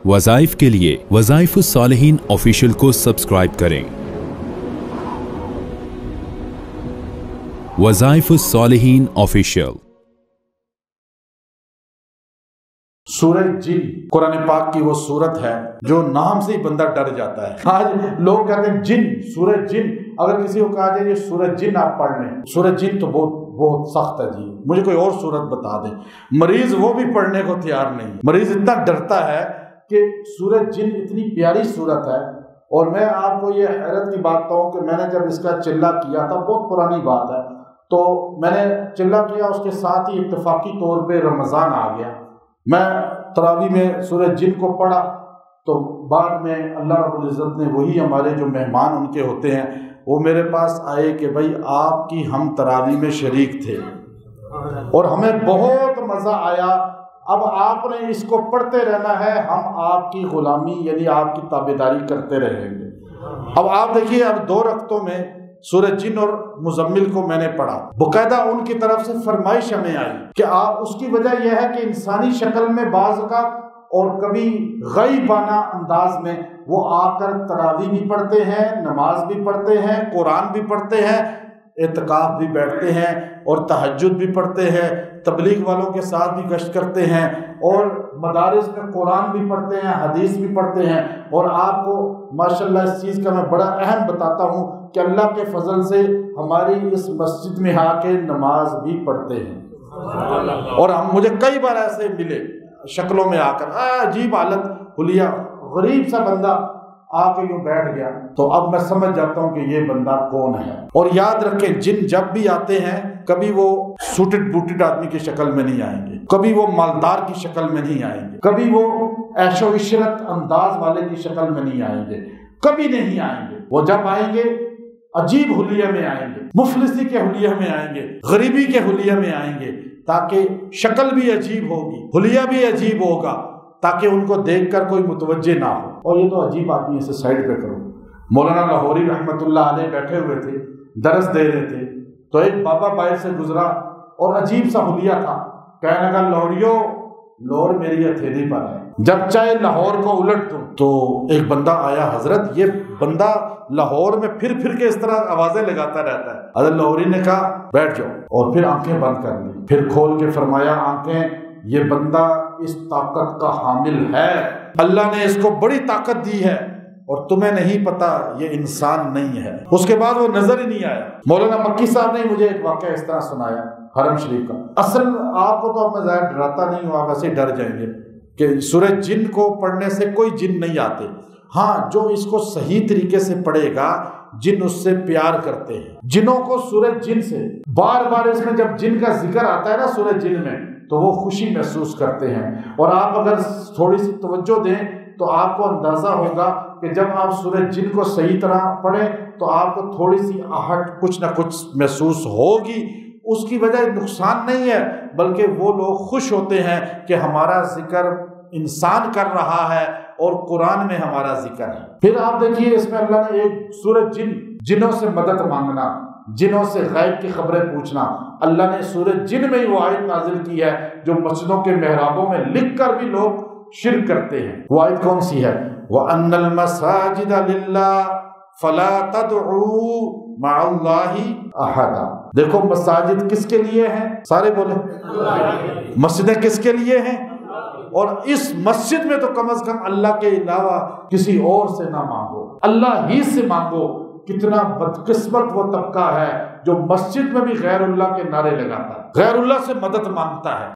وظائف کے لیے وظائف الصالحین آفیشیل کو سبسکرائب کریں۔ وظائف الصالحین آفیشیل۔ سورہ جن قرآن پاک کی وہ سورت ہے جو نام سے ہی بندہ ڈر جاتا ہے۔ آج لوگ کہتے ہیں جن، سورہ جن، اگر کسی کو کہا جائے یہ سورہ جن آپ پڑھ لیں، سورہ جن تو بہت سخت ہے جی، مجھے کوئی اور سورت بتا دیں۔ مریض وہ بھی پڑھنے کو تیار نہیں، مریض اتنا ڈرتا ہے کہ سورہ جن اتنی پیاری سورت ہے۔ اور میں آپ کو یہ حیرت کی بات کہوں کہ میں نے جب اس کا چلہ کیا تھا، بہت پرانی بات ہے، تو میں نے چلہ کیا، اس کے ساتھ ہی اتفاقی طور پہ رمضان آ گیا۔ میں تراویح میں سورہ جن کو پڑھا، تو بعد میں اللہ رب العزت نے وہی ہمارے جو مہمان ان کے ہوتے ہیں وہ میرے پاس آئے کہ بھائی آپ کی ہم تراویح میں شریک تھے اور ہمیں بہت مزہ آیا، اب آپ نے اس کو پڑھتے رہنا ہے، ہم آپ کی غلامی یعنی آپ کی تابعداری کرتے رہیں گے۔ اب آپ دیکھیے، اب 2 رکعتوں میں سورہ جن اور مزمل کو میں نے پڑھا، باقاعدہ ان کی طرف سے فرمائش ہمیں آئی کہ آپ، اس کی وجہ یہ ہے کہ انسانی شکل میں بعض کا اور کبھی غیبانہ انداز میں وہ آ کر تراویح بھی پڑھتے ہیں، نماز بھی پڑھتے ہیں، قرآن بھی پڑھتے ہیں، اعتکاف بھی بیٹھتے ہیں اور تہجد بھی پڑھتے ہیں، تبلیغ والوں کے ساتھ بھی گشت کرتے ہیں اور مدارس میں قرآن بھی پڑھتے ہیں، حدیث بھی پڑھتے ہیں۔ اور آپ کو ماشاءاللہ اس چیز کا میں بڑا اہم بتاتا ہوں کہ اللہ کے فضل سے ہماری اس مسجد میں آ کے نماز بھی پڑھتے ہیں، اور مجھے کئی بار ایسے ملے شکلوں میں آ کر، عجیب حالت، حلیہ، غریب سا بندہ آ کے یوں بیٹھ گیا، تو اب میں سمجھ جاتا ہوں کہ یہ بندہ کون ہے۔ اور یاد رکھیں، جن جب بھی آتے ہیں کبھی وہ سوٹڈ بوٹڈ آدمی کی شکل میں نہیں آئیں گے، کبھی وہ مالدار کی شکل میں نہیں آئیں گے، کبھی وہ عیش و عشرت انداز والے کی شکل میں نہیں آئیں گے، کبھی نہیں آئیں گے۔ وہ جب آئیں گے عجیب حلیہ میں آئیں گے، مفلسی کے حلیہ میں آئیں گے، غریبی کے حلیہ میں آئیں گے، تاکہ شکل بھی عجیب ہوگی، حلیہ بھی عجیب ہوگا، تاکہ ان کو دیکھ کر کوئی متوجہ نہ ہو۔ اور یہ تو عجیب آدمی، اسے سائڈ پہ کرو۔ مولانا لاہوری رحمۃ اللہ علیہ بیٹھے ہوئے تھے، درس دے رہے تھے، تو ایک بابا باہر سے گزرا اور عجیب سا حلیہ تھا، کہنے لگا، لاہوریو، لاہور میری ہتھیلی پر ہے، جب چاہے لاہور کو الٹ دوں۔ تو ایک بندہ آیا، حضرت یہ بندہ لاہور میں پھر کے اس طرح آوازیں لگاتا رہتا ہے۔ حضرت لاہوری نے کہا بیٹھ جاؤ، اور پھر آنکھیں بند کر لی، پھر کھول کے فرمایا، آنکھیں، یہ بندہ اس طاقت کا حامل ہے، اللہ نے اس کو بڑی طاقت دی ہے اور تمہیں نہیں پتا، یہ انسان نہیں ہے۔ اس کے بعد وہ نظر ہی نہیں آیا۔ مولانا مکی صاحب نے مجھے ایک واقعہ اس طرح سنایا حرم شریف کا۔ اصل آپ کو تو اب میں ظاہر ڈراتا نہیں ہوں، آپ ایسے ہی ڈر جائیں گے کہ سورہ جن کو پڑھنے سے کوئی جن نہیں آتے۔ ہاں، جو اس کو صحیح طریقے سے پڑھے گا، جن اس سے پیار کرتے ہیں۔ جنوں کو سورہ جن سے بار بار، اس میں جب جن کا ذکر آتا ہے نا سورہ جن میں، تو وہ خوشی محسوس کرتے ہیں۔ اور آپ اگر تھوڑی سی توجہ دیں تو آپ کو اندازہ ہوگا کہ جب آپ سورہ جن کو صحیح طرح پڑھیں تو آپ کو تھوڑی سی آہٹ کچھ نہ کچھ محسوس ہوگی۔ اس کی وجہ نقصان نہیں ہے، بلکہ وہ لوگ خوش ہوتے ہیں کہ ہمارا ذکر انسان کر رہا ہے اور قرآن میں ہمارا ذکر ہے۔ پھر آپ دیکھیے، اس میں اللہ نے ایک سورہ جن، جنوں سے مدد مانگنا، جنوں سے غیب کی خبریں پوچھنا، اللہ نے سورہ جن میں ہی وہ آیت نازل کی ہے جو مسجدوں کے محرابوں میں لکھ کر بھی لوگ شرک کرتے ہیں۔ وہ آیت کون سی ہے؟ وَأَنَّ الْمَسَاجِدَ لِلَّهِ فَلَا تَدْعُوا مَعَ اللَّهِ أَحَدًا۔ دیکھو، مساجد کس کے لیے ہیں؟ سارے بولیں، مسجدیں کس کے لیے ہیں؟ اور اس مسجد میں تو کم از کم اللہ کے علاوہ کسی اور سے نہ مانگو، اللہ ہی سے مانگو۔ کتنا بدقسمت وہ طبقہ ہے جو مسجد میں بھی غیر اللہ کے نعرے لگاتا ہے، غیر اللہ سے مدد مانگتا ہے۔